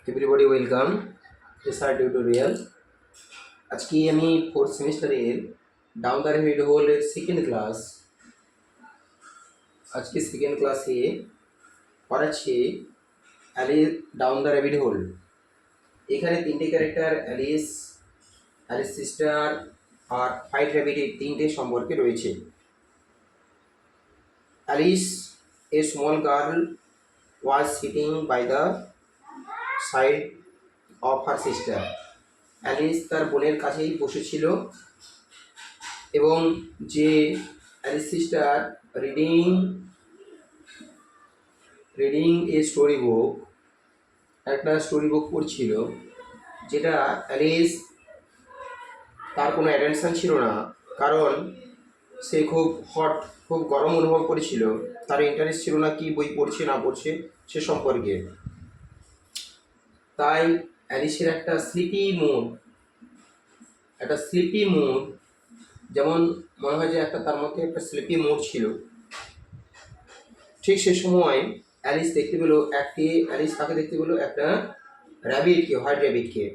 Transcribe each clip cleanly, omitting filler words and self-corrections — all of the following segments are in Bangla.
Everybody welcome SR tutorial. আজকে আমি ফোর্থ সেমিস্টারের ডাউন দ্য রেবিট হোলের সেকেন্ড ক্লাস। আজকে সেকেন্ড ক্লাসে পড়াচ্ছি Alice down the rabbit hole. এখানে তিনটে ক্যারেক্টার অ্যালিস, অ্যালিস সিস্টার আর হোয়াইট র্যাবিট, এই তিনটে সম্পর্কে রয়েছে। Alice, a small girl, was sitting by the side of her sister. Alice তার বোনের কাছেই বসেছিল এবং যে Alice sister reading a story book, একটা স্টোরি বুক পড়ছিল, যেটা অ্যালিস তার কোনো অ্যাটেনশন ছিল না, কারণ সে খুব গরম অনুভব করেছিল। তার ইন্টারেস্ট ছিল না কি বই পড়ছে না পড়ছে সে সম্পর্কে। তাই অ্যালিসের একটা স্লিপি মুড, যেমন মনে হয় যে তার মধ্যে একটা স্লিপি মুড ছিল। ঠিক সে সময় অ্যালিস তাকে দেখতে পেলো একটা র্যাবিটকে, হোয়াইট র্যাবিটকে।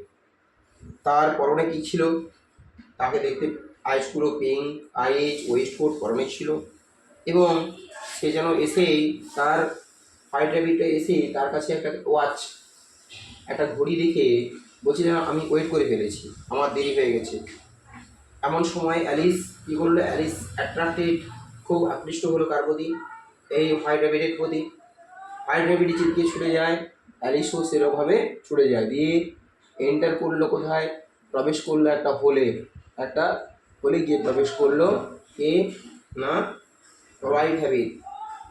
তার পরনে কী ছিল, তাকে দেখতে আইসগুলো পিঙ্ক, ওয়েস্টকোট পরনে ছিল, এবং সে যেন এসেই তার হোয়াইট র্যাবিটটা এসেই তার কাছে একটা ঘড়ি রেখে বলছে যেন আমি ওয়েট করে ফেলেছি, আমার দেরি হয়ে গেছে। এমন সময় অ্যালিস কী করলো, অ্যালিস খুব আকৃষ্ট হলো কার প্রতি, এই হোয়াইট র্যাবিটের প্রতি। হোয়াইট র্যাবিট চিপকে ছুটে যায়, অ্যালিসও সেরকমভাবে ছুটে যায়, দিয়ে এন্টার করলো কোথায়, প্রবেশ করলো একটা হোলে গিয়ে প্রবেশ করলো কে না, হোয়াইট র্যাবিট।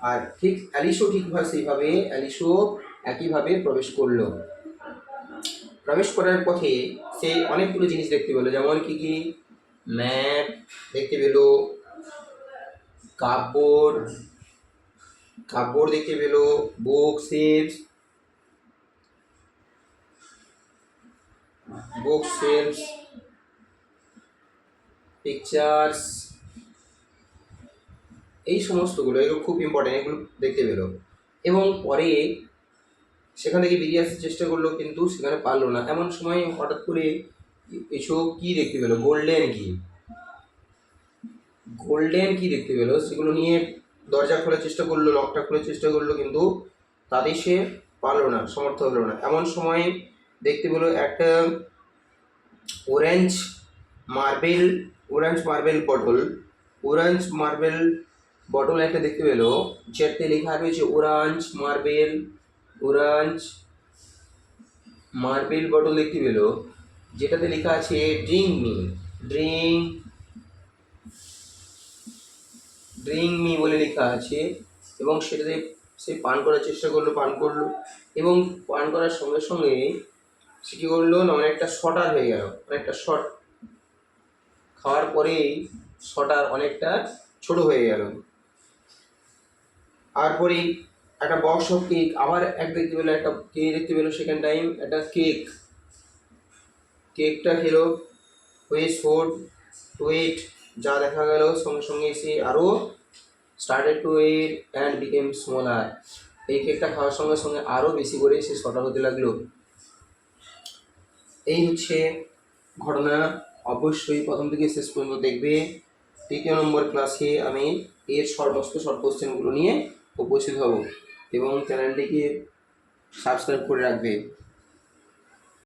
আর ঠিক অ্যালিসও একইভাবে প্রবেশ করলো। প্রবেশ করার পথে সে অনেকগুলো জিনিস দেখতে পেলো, যেমন কি ম্যাপ দেখতে পেলো, কাপড় দেখতে পেলো, বুক শেলফ, পিকচার্স, এই সমস্তগুলো, এগুলো খুব ইম্পর্টেন্ট, এগুলো দেখতে পেলো। এবং পরে সেখান থেকে বেরিয়ে আসতে চেষ্টা করলো, কিন্তু সেখানে পারলো না। এমন সময় হঠাৎ করে এসব কি দেখতে পেলো, গোল্ডেন কি দেখতে পেলো। সেগুলো নিয়ে দরজা খোলার চেষ্টা করলো, লকটা খোলার চেষ্টা করলো, কিন্তু তাতে সে পারলো না, সমর্থ হলো না। এমন সময় দেখতে পেলো একটা অরেঞ্জ মার্বেল বটল একটা দেখতে পেলো, যেটাতে লেখা রয়েছে অরেঞ্জ মার্বেল বটল দেখতে পেলো, যেটাতে লেখা আছে ড্রিঙ্ক মি বলে লেখা আছে। এবং সেটাতে সে পান করার চেষ্টা করলো, এবং পান করার সঙ্গে সঙ্গে সে কী করলো না, অনেকটা শটার হয়ে গেল, অনেকটা শট খাওয়ার পরেই শটার অনেকটা ছোট হয়ে গেল। তারপরেই একটা বক্স অফ কেক আবার দেখতে পেলো, সেকেন্ড টাইম একটা কেকটা খেলো, ওয়েট যা দেখা গেল, সঙ্গে সঙ্গে এসে আরও started to wait and became smaller. এই কেকটা খাওয়ার সঙ্গে সঙ্গে আরও বেশি করে সে শটা হতে লাগলো। এই হচ্ছে ঘটনা। অবশ্যই প্রথম থেকে শেষ পর্যন্ত দেখবে। 3 নম্বর ক্লাসে আমি এর সমস্ত শর্ট কোশ্চেনগুলো নিয়ে উপস্থিত হব, এবং চ্যানেলটিকে সাবস্ক্রাইব করে রাখবে।